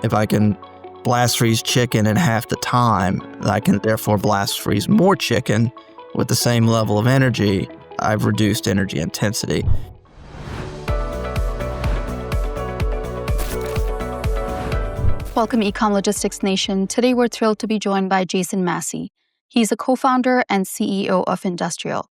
If I can blast freeze chicken in half the time, I can therefore blast freeze more chicken with the same level of energy. I've reduced energy intensity. Welcome, Ecom Logistics Nation. Today, we're thrilled to be joined by Jason Massey. He's a co-founder and CEO of Ndustrial.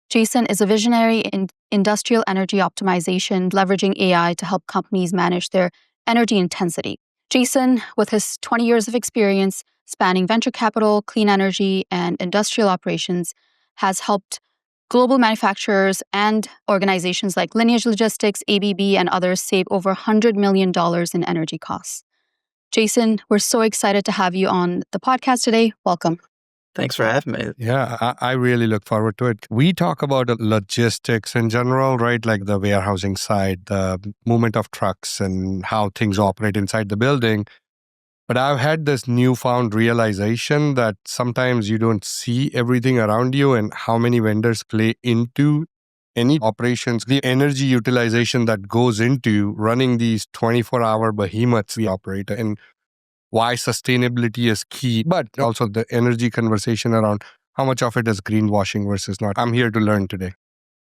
Jason is a visionary in industrial energy optimization, leveraging AI to help companies manage their energy intensity. Jason, with his 20 years of experience spanning venture capital, clean energy, and industrial operations, has helped global manufacturers and organizations like Lineage Logistics, ABB, and others save over $100 million in energy costs. Jason, we're so excited to have you on the podcast today. Welcome. Thanks for having me. Yeah, I really look forward to it. We talk about logistics in general, right? Like the warehousing side, the movement of trucks and how things operate inside the building. But I've had this newfound realization that sometimes you don't see everything around you and how many vendors play into any operations, the energy utilization that goes into running these 24-hour behemoths we operate, and why sustainability is key, but also the energy conversation around how much of it is greenwashing versus not. I'm here to learn today.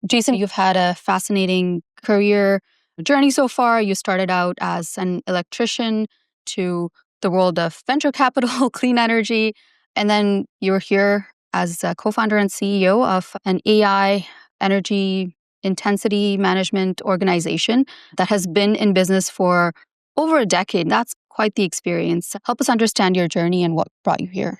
Jason, you've had a fascinating career journey so far. You started out as an electrician to the world of venture capital, clean energy, and then you're here as a co-founder and CEO of an AI energy intensity management organization that has been in business for over a decade. That's quite the experience. Help us understand your journey and what brought you here.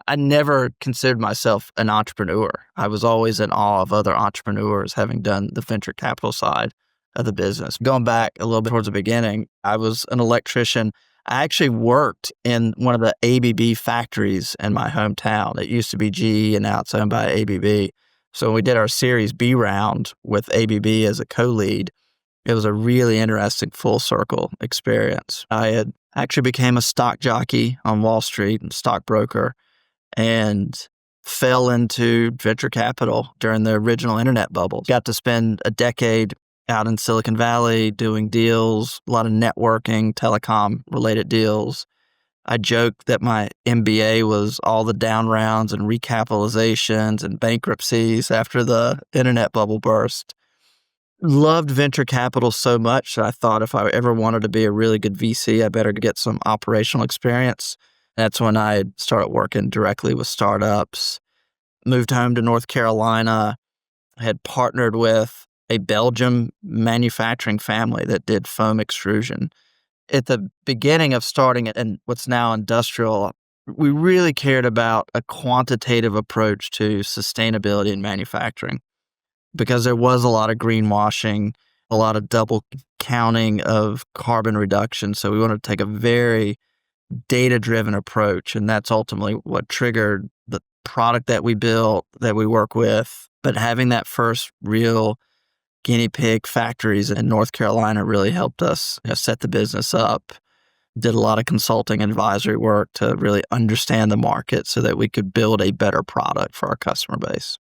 I never considered myself an entrepreneur. I was always in awe of other entrepreneurs, having done the venture capital side of the business. Going back a little bit towards the beginning, I was an electrician. I actually worked in one of the ABB factories in my hometown. It used to be GE and now it's owned by ABB. So when we did our Series B round with ABB as a co-lead, it was a really interesting full circle experience. I had actually became a stock jockey on Wall Street and stockbroker and fell into venture capital during the original internet bubble. Got to spend a decade out in Silicon Valley doing deals, a lot of networking, telecom related deals. I joked that my MBA was all the down rounds and recapitalizations and bankruptcies after the internet bubble burst. Loved venture capital so much that I thought if I ever wanted to be a really good VC, I better get some operational experience. That's when I started working directly with startups. Moved home to North Carolina, had partnered with a Belgium manufacturing family that did foam extrusion. At the beginning of starting it and what's now Ndustrial, we really cared about a quantitative approach to sustainability in manufacturing because there was a lot of greenwashing, a lot of double counting of carbon reduction. So we wanted to take a very data-driven approach, and that's ultimately what triggered the product that we built, that we work with. But having that first real guinea pig factories in North Carolina really helped us set the business up. Did a lot of consulting advisory work to really understand the market so that we could build a better product for our customer base.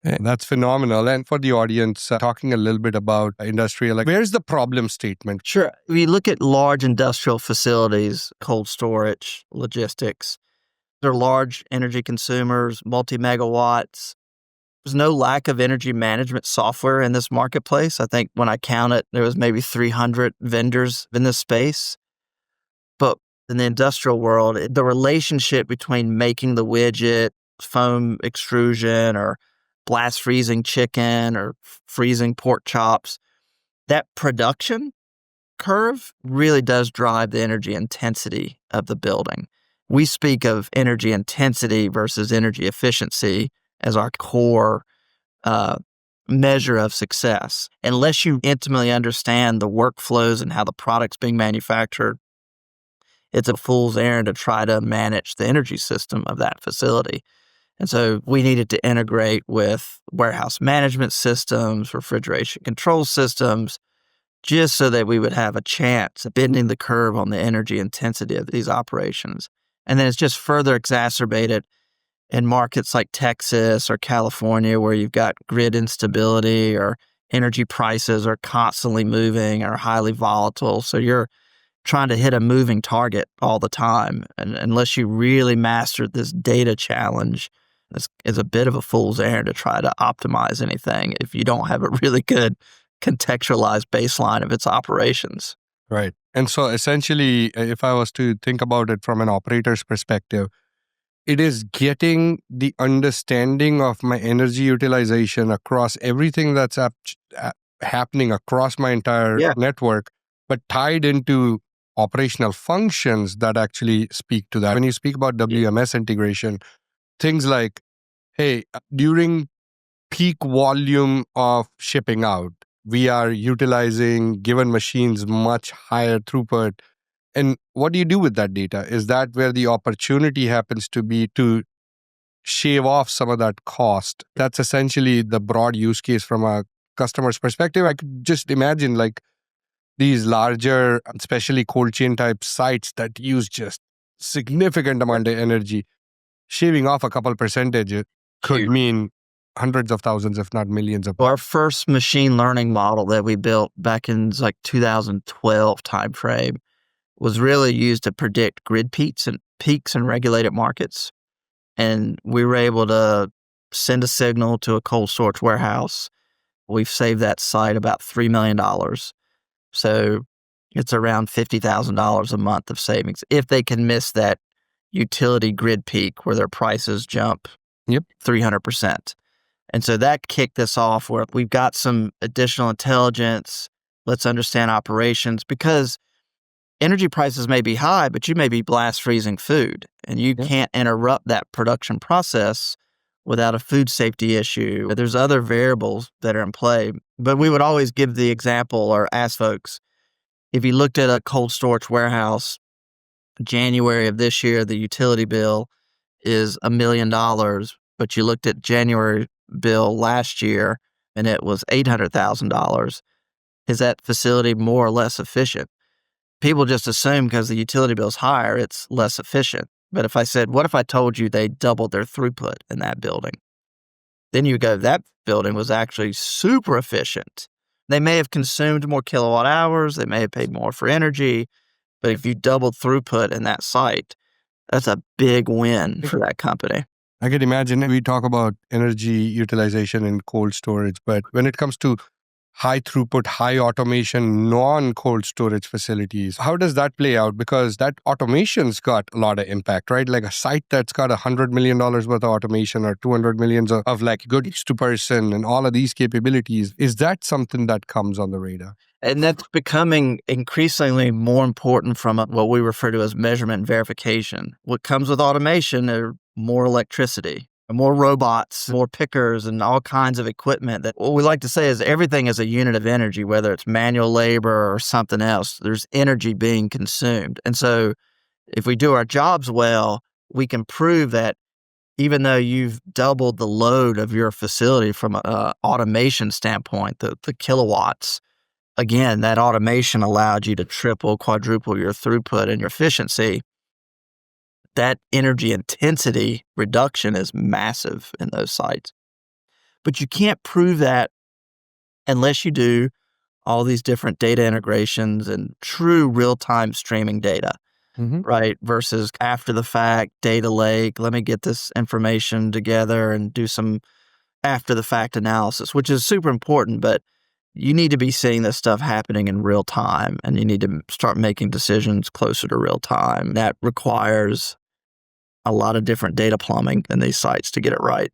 That's phenomenal. And for the audience, talking a little bit about Ndustrial, like where's the problem statement? Sure. If you look at large industrial facilities, cold storage, logistics, they're large energy consumers, multi-megawatts. There's no lack of energy management software in this marketplace. I think when I count it, there was maybe 300 vendors in this space. But in the industrial world, the relationship between making the widget, foam extrusion, or blast freezing chicken, or freezing pork chops, that production curve really does drive the energy intensity of the building. We speak of energy intensity versus energy efficiency as our core measure of success. Unless you intimately understand the workflows and how the product's being manufactured, it's a fool's errand to try to manage the energy system of that facility. And so we needed to integrate with warehouse management systems, refrigeration control systems, just so that we would have a chance at bending the curve on the energy intensity of these operations. And then it's just further exacerbated in markets like Texas or California, where you've got grid instability or energy prices are constantly moving or highly volatile. So you're trying to hit a moving target all the time. And unless you really mastered this data challenge, this is a bit of a fool's errand to try to optimize anything if you don't have a really good contextualized baseline of its operations. Right. And so essentially, if I was to think about it from an operator's perspective, it is getting the understanding of my energy utilization across everything that's happening across my entire network, but tied into operational functions that actually speak to that. When you speak about WMS integration, things like, hey, during peak volume of shipping out, we are utilizing given machines much higher throughput. And what do you do with that data? Is that where the opportunity happens to be to shave off some of that cost? That's essentially the broad use case from a customer's perspective. I could just imagine like these larger, especially cold chain type sites that use just significant amount of energy. Shaving off a couple percentage could mean hundreds of thousands, if not millions of. Our first machine learning model that we built back in like 2012 timeframe was really used to predict grid peaks and regulated markets. And we were able to send a signal to a cold storage warehouse. We've saved that site about $3 million. So it's around $50,000 a month of savings if they can miss that utility grid peak where their prices jump 300%. And so that kicked us off where we've got some additional intelligence. Let's understand operations, because energy prices may be high, but you may be blast freezing food, and you can't interrupt that production process without a food safety issue. There's other variables that are in play, but we would always give the example or ask folks, if you looked at a cold storage warehouse, January of this year, the utility bill is $1 million, but you looked at January bill last year and it was $800,000. Is that facility more or less efficient? People just assume because the utility bill is higher, it's less efficient. But if I said, what if I told you they doubled their throughput in that building? Then you go, that building was actually super efficient. They may have consumed more kilowatt hours, they may have paid more for energy, but if you doubled throughput in that site, that's a big win for that company. I can imagine we talk about energy utilization in cold storage, but when it comes to high throughput, high automation, non-cold storage facilities, how does that play out? Because that automation's got a lot of impact, right? Like a site that's got $100 million worth of automation or 200 millions of like goods to person and all of these capabilities. Is that something that comes on the radar? And that's becoming increasingly more important from what we refer to as measurement and verification. What comes with automation are more electricity, more robots, more pickers, and all kinds of equipment. That what we like to say is everything is a unit of energy, whether it's manual labor or something else. There's energy being consumed. And so if we do our jobs well, we can prove that even though you've doubled the load of your facility from an automation standpoint, the kilowatts, again, that automation allowed you to triple, quadruple your throughput and your efficiency. That energy intensity reduction is massive in those sites. But you can't prove that unless you do all these different data integrations and true real-time streaming data, right? Versus after the fact, data lake, let me get this information together and do some after the fact analysis, which is super important, but you need to be seeing this stuff happening in real time, and you need to start making decisions closer to real time. That requires a lot of different data plumbing in these sites to get it right.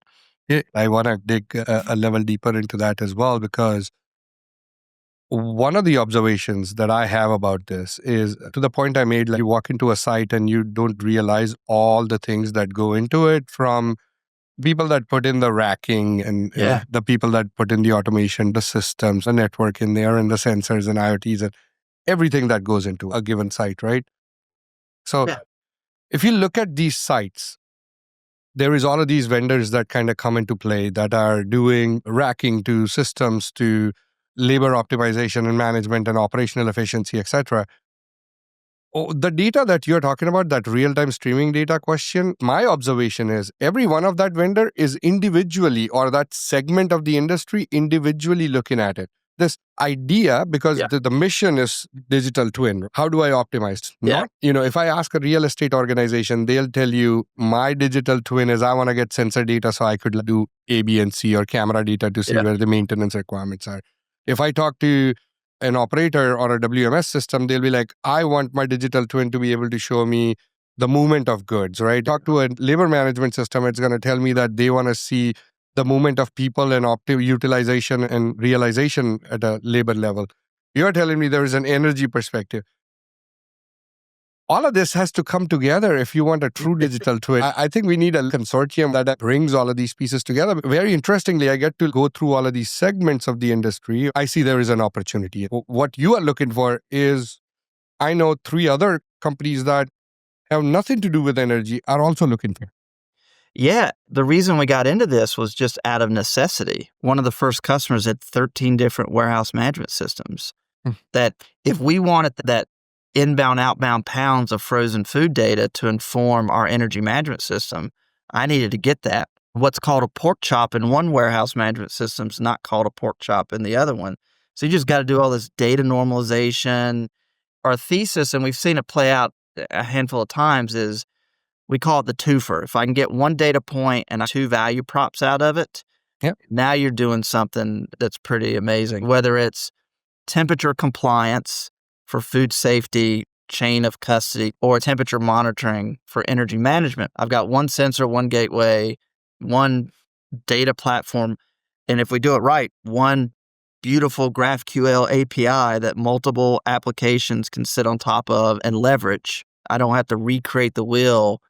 Yeah, I want to dig a level deeper into that as well, because one of the observations that I have about this is to the point I made, like you walk into a site and you don't realize all the things that go into it, from people that put in the racking and the people that put in the automation, the systems, the network in there, and the sensors and IoTs and everything that goes into a given site, right? So if you look at these sites, there is all of these vendors that kind of come into play that are doing racking to systems to labor optimization and management and operational efficiency, etc. The data that you're talking about, that real-time streaming data question, my observation is every one of that vendor is individually, or that segment of the industry individually looking at it. this idea, because Yeah. the mission is digital twin. How do I optimize? Yeah. Not, if I ask a real estate organization, they'll tell you my digital twin is I want to get sensor data so I could do A, B, and C, or camera data to see Yeah. where the maintenance requirements are. If I talk to an operator or a WMS system, they'll be like, I want my digital twin to be able to show me the movement of goods, right? Talk to a labor management system, it's going to tell me that they want to see the movement of people and utilization and realization at a labor level. You're telling me there is an energy perspective. All of this has to come together if you want a true digital twin. I think we need a consortium that brings all of these pieces together. Very interestingly, I get to go through all of these segments of the industry. I see there is an opportunity. What you are looking for is, I know 3 other companies that have nothing to do with energy are also looking for. Yeah, the reason we got into this was just out of necessity. One of the first customers had 13 different warehouse management systems. That if we wanted that inbound, outbound pounds of frozen food data to inform our energy management system, I needed to get that. What's called a pork chop in one warehouse management system is not called a pork chop in the other one. So you just got to do all this data normalization. Our thesis, and we've seen it play out a handful of times, is we call it the twofer. If I can get one data point and 2 value props out of it, Yep. Now you're doing something that's pretty amazing. Whether it's temperature compliance for food safety, chain of custody, or temperature monitoring for energy management. I've got one sensor, one gateway, one data platform, and if we do it right, one beautiful GraphQL API that multiple applications can sit on top of and leverage. I don't have to recreate the wheel.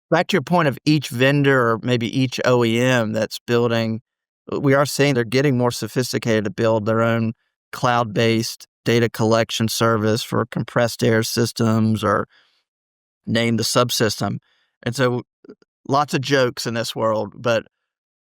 Back to your point of each vendor or maybe each OEM that's building, we are seeing they're getting more sophisticated to build their own cloud-based data collection service for compressed air systems or name the subsystem. And so lots of jokes in this world, but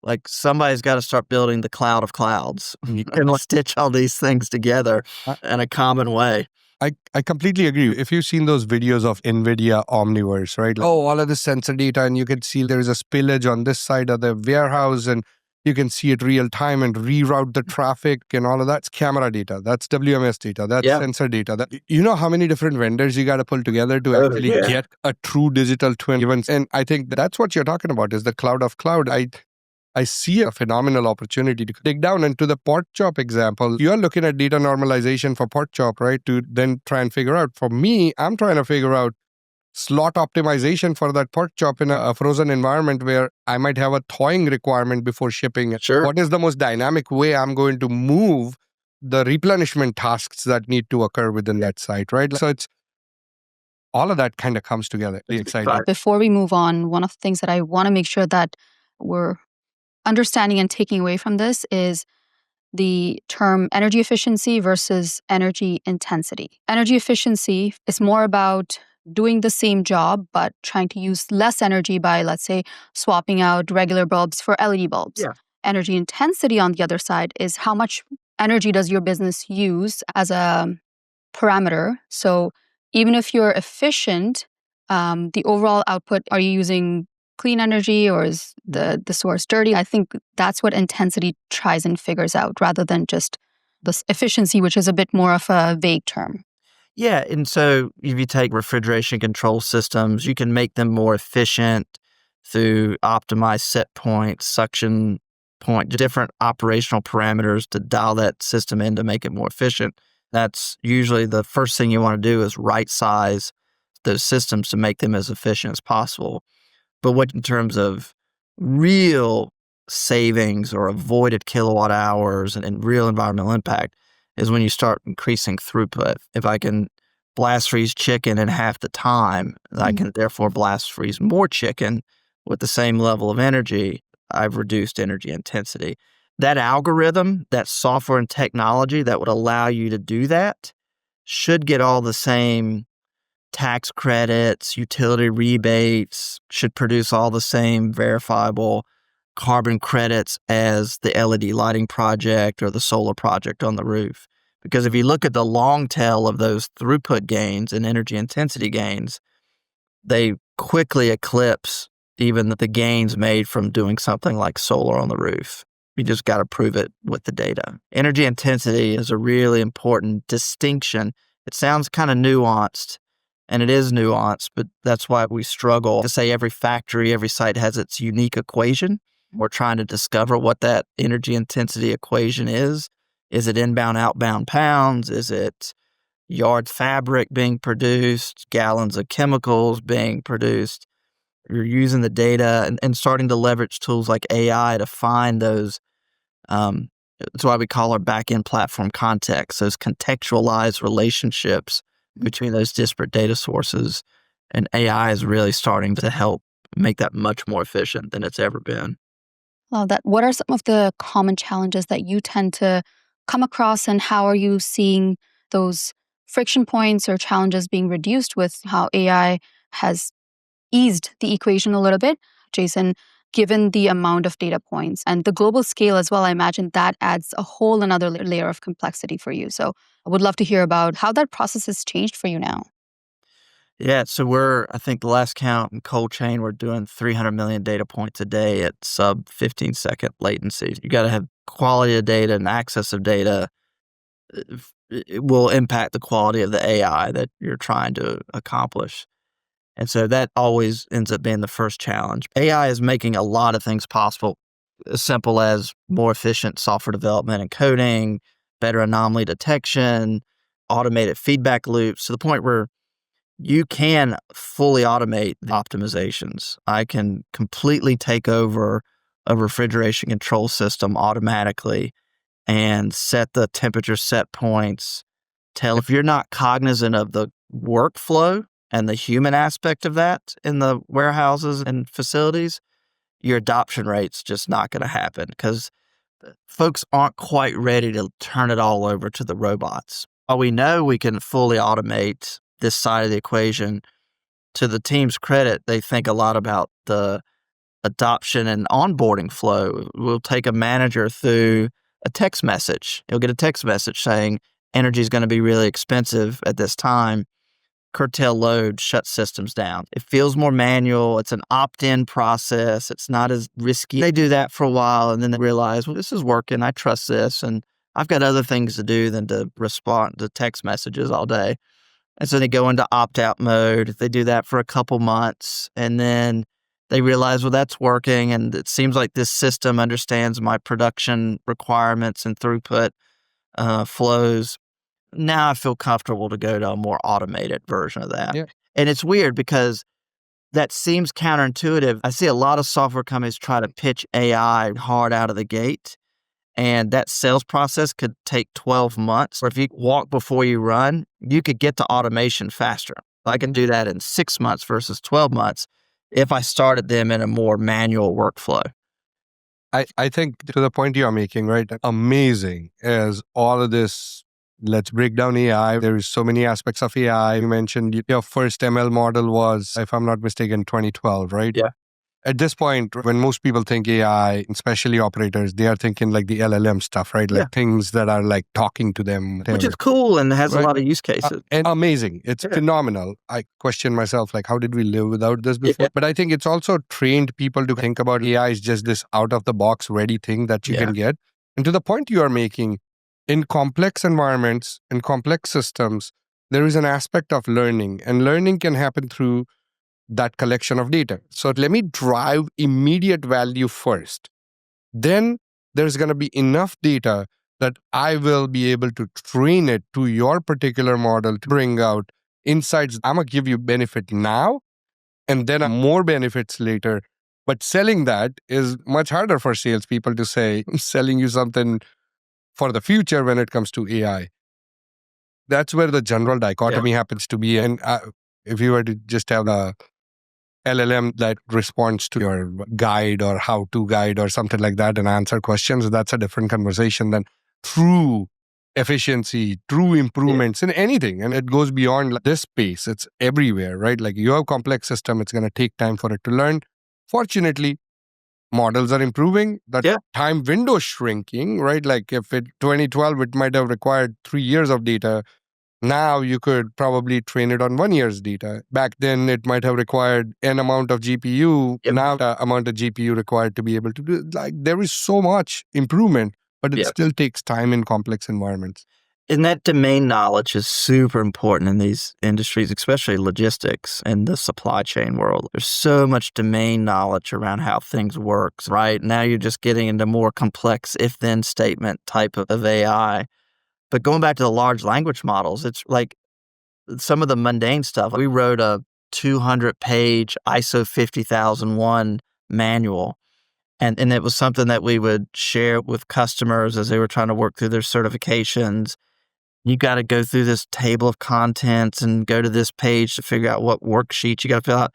like somebody's got to start building the cloud of clouds and stitch all these things together in a common way. I completely agree. If you've seen those videos of NVIDIA Omniverse, right? All of the sensor data, and you can see there is a spillage on this side of the warehouse, and you can see it real time and reroute the traffic and all of that's camera data. That's WMS data. That's sensor data. You know how many different vendors you got to pull together to actually get a true digital twin. And I think that's what you're talking about is the cloud of cloud. I see a phenomenal opportunity to dig down into the pork chop example. You're looking at data normalization for pork chop, right? To then try and figure out. For me, I'm trying to figure out slot optimization for that pork chop in a frozen environment where I might have a thawing requirement before shipping it. Sure. What is the most dynamic way I'm going to move the replenishment tasks that need to occur within that site, right? So it's all of that kind of comes together. Really exciting. Before we move on, one of the things that I want to make sure that we're understanding and taking away from this is the term energy efficiency versus energy intensity. Energy efficiency is more about doing the same job, but trying to use less energy by, let's say, swapping out regular bulbs for LED bulbs. Yeah. Energy intensity, on the other side, is how much energy does your business use as a parameter. So even if you're efficient, the overall output, are you using clean energy or is the source dirty? I think that's what intensity tries and figures out rather than just this efficiency, which is a bit more of a vague term. Yeah, and so if you take refrigeration control systems, you can make them more efficient through optimized set points, suction point, different operational parameters to dial that system in to make it more efficient. That's usually the first thing you want to do is right size those systems to make them as efficient as possible. But what in terms of real savings or avoided kilowatt hours and real environmental impact is when you start increasing throughput. If I can blast freeze chicken in half the time, I can therefore blast freeze more chicken with the same level of energy. I've reduced energy intensity. That algorithm, that software and technology that would allow you to do that should get all the same tax credits, utility rebates, should produce all the same verifiable carbon credits as the LED lighting project or the solar project on the roof. Because if you look at the long tail of those throughput gains and energy intensity gains, they quickly eclipse even the gains made from doing something like solar on the roof. You just got to prove it with the data. Energy intensity is a really important distinction. It sounds kind of nuanced, and it is nuanced, but that's why we struggle to say every factory, every site has its unique equation. We're trying to discover what that energy intensity equation is. Is it inbound, outbound pounds? Is it yard fabric being produced, gallons of chemicals being produced? You're using the data and starting to leverage tools like AI to find those. That's why we call our back-end platform context, those contextualized relationships between those disparate data sources. And AI is really starting to help make that much more efficient than it's ever been. Love that. What are some of the common challenges that you tend to come across, and how are you seeing those friction points or challenges being reduced with how AI has eased the equation a little bit? Jason, given the amount of data points and the global scale as well, I imagine that adds a whole another layer of complexity for you. So I would love to hear about how that process has changed for you now. Yeah, so I think the last count in cold chain, we're doing 300 million data points a day at sub 15-second latency. You got to have quality of data and access of data. It will impact the quality of the AI that you're trying to accomplish. And so that always ends up being the first challenge. AI is making a lot of things possible, as simple as more efficient software development and coding, better anomaly detection, automated feedback loops, to the point where you can fully automate the optimizations. I can completely take over a refrigeration control system automatically and set the temperature set points. Tell if you're not cognizant of the workflow and the human aspect of that in the warehouses and facilities, your adoption rate's just not going to happen because folks aren't quite ready to turn it all over to the robots. While we know we can fully automate this side of the equation, to the team's credit, they think a lot about the adoption and onboarding flow. We'll take a manager through a text message. He'll get a text message saying energy is going to be really expensive at this time. Curtail load, shut systems down. It feels more manual. It's an opt-in process. It's not as risky. They do that for a while and then they realize, well, this is working. I trust this. And I've got other things to do than to respond to text messages all day. And so they go into opt-out mode. They do that for a couple months, and then they realize, well, that's working, and it seems like this system understands my production requirements and throughput flows. Now I feel comfortable to go to a more automated version of that. Yeah. And it's weird because that seems counterintuitive. I see a lot of software companies try to pitch AI hard out of the gate. And that sales process could take 12 months. Or if you walk before you run, you could get to automation faster. I can do that in 6 months versus 12 months if I started them in a more manual workflow. I think to the point you're making, right? Amazing is all of this. Let's break down AI. There is so many aspects of AI. You mentioned your first ML model was, if I'm not mistaken, 2012, right? Yeah. At this point, when most people think AI, especially operators, they are thinking like the LLM stuff, right? Like things that are like talking to them. Which whatever. is cool and has a Right. lot of use cases. And amazing. It's phenomenal. I question myself, like, how did we live without this before? But I think it's also trained people to think about AI as just this out-of-the-box ready thing that you can get. And to the point you are making, in complex environments, in complex systems, there is an aspect of learning. And learning can happen through that collection of data. So let me drive immediate value first. Then there's going to be enough data that I will be able to train it to your particular model to bring out insights. I'm going to give you benefit now and then more benefits later. But selling that is much harder for salespeople to say, I'm selling you something for the future when it comes to AI. That's where the general dichotomy happens to be. And if you were to just have a LLM that responds to your guide or how-to guide or something like that and answer questions, that's a different conversation than true efficiency, true improvements in anything. And it goes beyond this space. It's everywhere, right? Like you have a complex system, it's going to take time for it to learn. Fortunately, models are improving. The time window shrinking, right? Like if it 2012, it might have required 3 years of data. Now you could probably train it on 1 year's data. Back then, it might have required an amount of GPU. Yep. Now the amount of GPU required to be able to do, like, there is so much improvement, but it Yep. still takes time in complex environments. And that domain knowledge is super important in these industries, especially logistics and the supply chain world. There's so much domain knowledge around how things work, right? Now you're just getting into more complex if-then statement type of AI. But going back to the large language models, it's like some of the mundane stuff. We wrote a 200-page ISO 50001 manual. And it was something that we would share with customers as they were trying to work through their certifications. You got to go through this table of contents and go to this page to figure out what worksheet you got to fill out.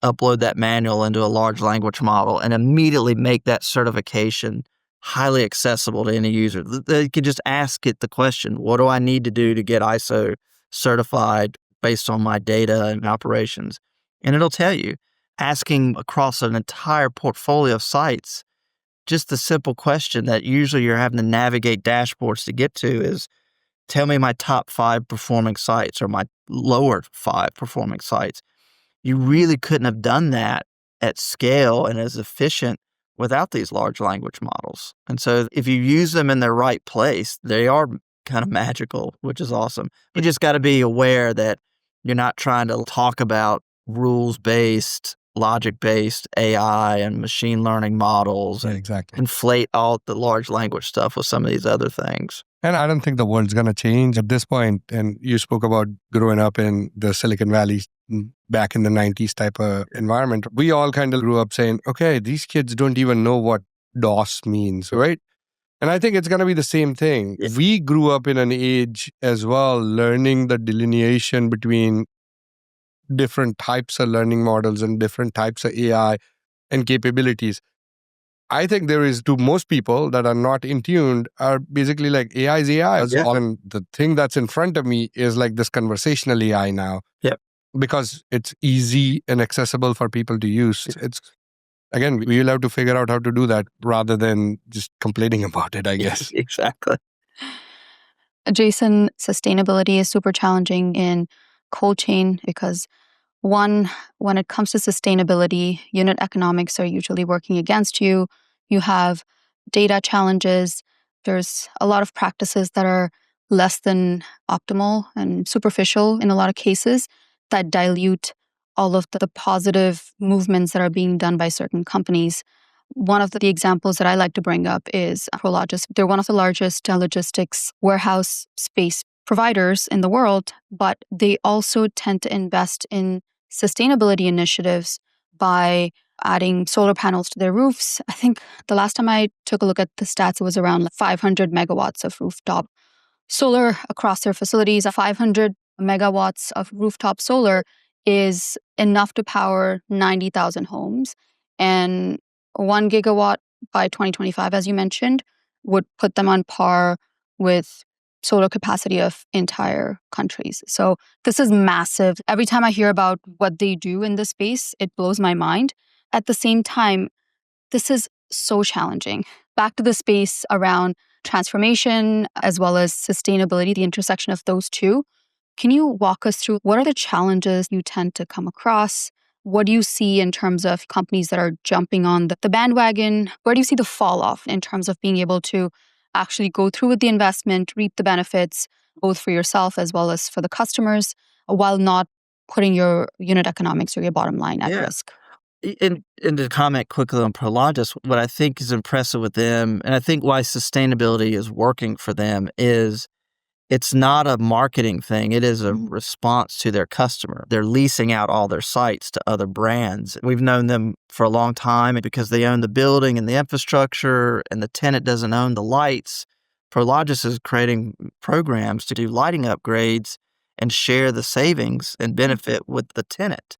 Upload that manual into a large language model and immediately make that certification highly accessible to any user. They could just ask it the question, what do I need to do to get ISO certified based on my data and operations? And it'll tell you. Asking across an entire portfolio of sites, just the simple question that usually you're having to navigate dashboards to get to is, tell me my top 5 performing sites or my lower 5 performing sites. You really couldn't have done that at scale and as efficient without these large language models. And so if you use them in their right place, they are kind of magical, which is awesome. You just got to be aware that you're not trying to talk about rules-based, logic-based AI and machine learning models and Exactly. conflate all the large language stuff with some of these other things. And I don't think the world's going to change at this point. And you spoke about growing up in the Silicon Valley back in the 90s type of environment. We all kind of grew up saying, okay, these kids don't even know what DOS means, right? And I think it's going to be the same thing. Yeah. We grew up in an age as well, learning the delineation between different types of learning models and different types of AI and capabilities. I think there is, to most people that are not in tuned, are basically like AI is AI. Yeah. And the thing that's in front of me is like this conversational AI now. Yep. Because it's easy and accessible for people to use. It's, again, we'll have to figure out how to do that rather than just complaining about it, I guess. Exactly. Jason, sustainability is super challenging in cold chain because one, when it comes to sustainability, unit economics are usually working against you. You have data challenges. There's a lot of practices that are less than optimal and superficial in a lot of cases that dilute all of the positive movements that are being done by certain companies. One of the examples that I like to bring up is Prologis. They're one of the largest logistics warehouse space providers in the world, but they also tend to invest in sustainability initiatives by adding solar panels to their roofs. I think the last time I took a look at the stats, it was around 500 megawatts of rooftop solar across their facilities. 500 megawatts of rooftop solar is enough to power 90,000 homes. And 1 gigawatt by 2025, as you mentioned, would put them on par with solar capacity of entire countries. So this is massive. Every time I hear about what they do in this space, it blows my mind. At the same time, this is so challenging. Back to the space around transformation as well as sustainability, the intersection of those two. Can you walk us through what are the challenges you tend to come across? What do you see in terms of companies that are jumping on the bandwagon? Where do you see the fall off in terms of being able to actually go through with the investment, reap the benefits, both for yourself as well as for the customers, while not putting your unit economics or your bottom line at risk? And to comment quickly on Prologis, what I think is impressive with them, and I think why sustainability is working for them, is it's not a marketing thing. It is a response to their customer. They're leasing out all their sites to other brands. We've known them for a long time because they own the building and the infrastructure, and the tenant doesn't own the lights. Prologis is creating programs to do lighting upgrades and share the savings and benefit with the tenant.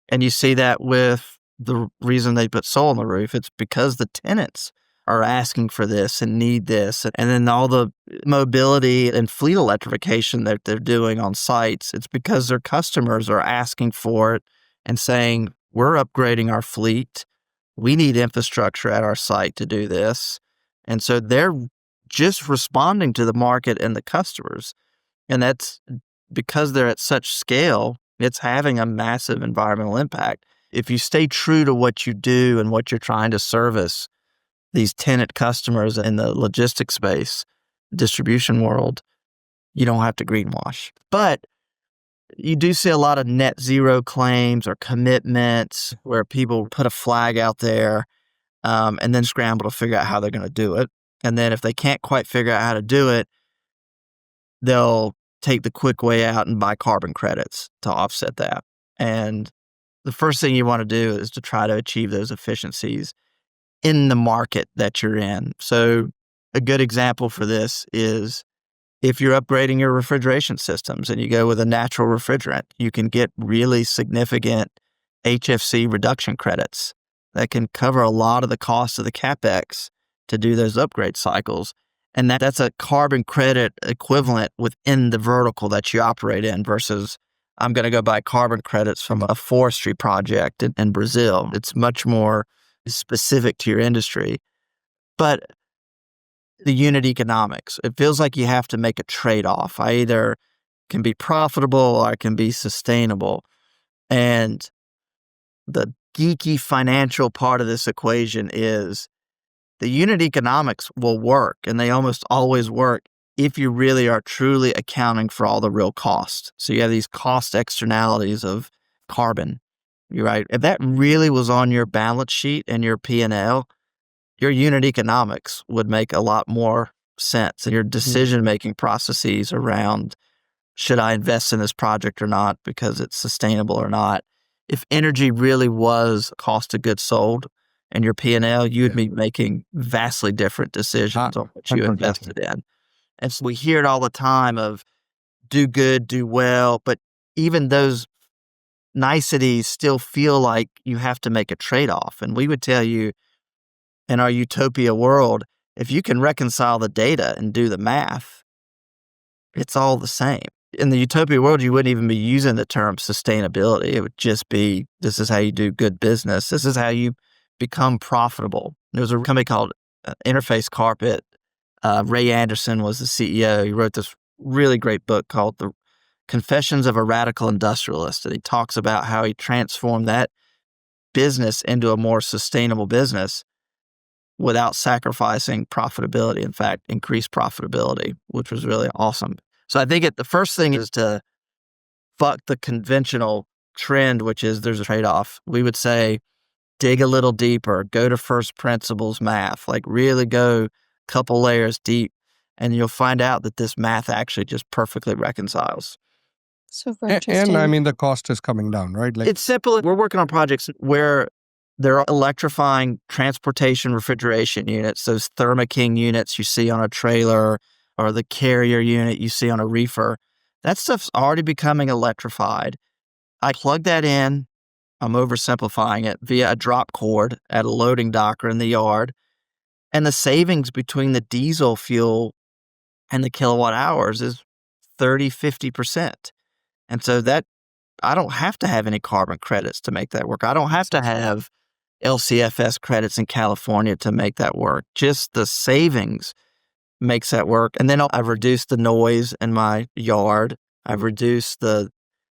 And you see that with the reason they put solar on the roof. It's because the tenants are asking for this and need this. And then all the mobility and fleet electrification that they're doing on sites, it's because their customers are asking for it and saying, we're upgrading our fleet. We need infrastructure at our site to do this. And so they're just responding to the market and the customers. And that's because they're at such scale, it's having a massive environmental impact. If you stay true to what you do and what you're trying to service these tenant customers in the logistics space, distribution world, you don't have to greenwash. But you do see a lot of net zero claims or commitments where people put a flag out there and then scramble to figure out how they're going to do it. And then if they can't quite figure out how to do it, they'll take the quick way out and buy carbon credits to offset that. And the first thing you want to do is to try to achieve those efficiencies in the market that you're in. So a good example for this is if you're upgrading your refrigeration systems and you go with a natural refrigerant, you can get really significant HFC reduction credits that can cover a lot of the cost of the CapEx to do those upgrade cycles. And that's a carbon credit equivalent within the vertical that you operate in versus I'm going to go buy carbon credits from a forestry project in Brazil. It's much more specific to your industry. But the unit economics, it feels like you have to make a trade-off. I either can be profitable or I can be sustainable. And the geeky financial part of this equation is the unit economics will work, and they almost always work if you really are truly accounting for all the real costs. So you have these cost externalities of carbon, you're right? If that really was on your balance sheet and your P&L, your unit economics would make a lot more sense. And your decision-making processes around, should I invest in this project or not because it's sustainable or not? If energy really was cost of goods sold and your P&L, you would be making vastly different decisions on what you invested in. And so we hear it all the time of do good, do well, but even those niceties still feel like you have to make a trade-off. And we would tell you, in our utopia world, if you can reconcile the data and do the math, it's all the same. In the utopia world, you wouldn't even be using the term sustainability. It would just be, this is how you do good business. This is how you become profitable. There was a company called Interface Carpet. Ray Anderson was the CEO. He wrote this really great book called The Confessions of a Radical Industrialist. And he talks about how he transformed that business into a more sustainable business without sacrificing profitability. In fact, increased profitability, which was really awesome. So I think the first thing is to fuck the conventional trend, which is there's a trade-off. We would say, dig a little deeper, go to first principles math, like really go a couple layers deep, and you'll find out that this math actually just perfectly reconciles. Super interesting. And I mean, the cost is coming down, right? Like, it's simple. We're working on projects where they're electrifying transportation refrigeration units, those Thermo King units you see on a trailer or the carrier unit you see on a reefer. That stuff's already becoming electrified. I plug that in, I'm oversimplifying it, via a drop cord at a loading dock or in the yard. And the savings between the diesel fuel and the kilowatt hours is 30, 50%. And so that I don't have to have any carbon credits to make that work. I don't have to have LCFS credits in California to make that work. Just the savings makes that work. And then I've reduced the noise in my yard. I've reduced the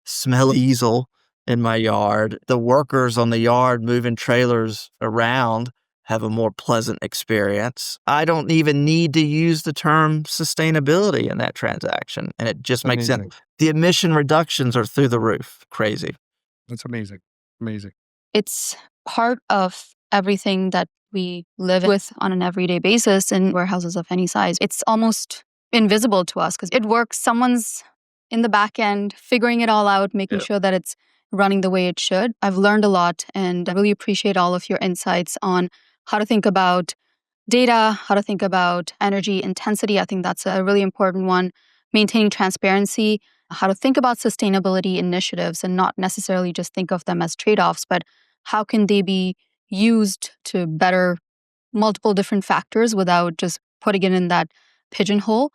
smell of diesel in my yard. The workers on the yard moving trailers around have a more pleasant experience. I don't even need to use the term sustainability in that transaction. And it just makes sense. The emission reductions are through the roof. Crazy. That's amazing. Amazing. It's part of everything that we live with on an everyday basis in warehouses of any size. It's almost invisible to us because it works. Someone's in the back end figuring it all out, making sure that it's running the way it should. I've learned a lot, and I really appreciate all of your insights on how to think about data, how to think about energy intensity. I think that's a really important one. Maintaining transparency, how to think about sustainability initiatives and not necessarily just think of them as trade-offs, but how can they be used to better multiple different factors without just putting it in that pigeonhole.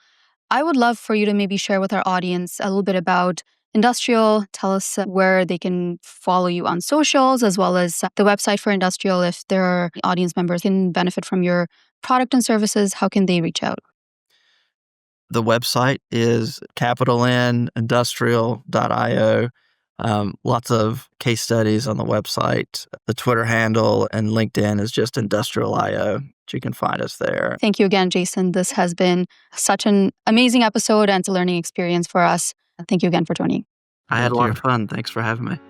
I would love for you to maybe share with our audience a little bit about Ndustrial. Tell us where they can follow you on socials, as well as the website for Ndustrial. If there are audience members who can benefit from your product and services, how can they reach out? The website is Industrial.io. Lots of case studies on the website. The Twitter handle and LinkedIn is just Industrial.io. You can find us there. Thank you again, Jason. This has been such an amazing episode and it's a learning experience for us. Thank you again for joining. I had a lot of fun. Thanks for having me.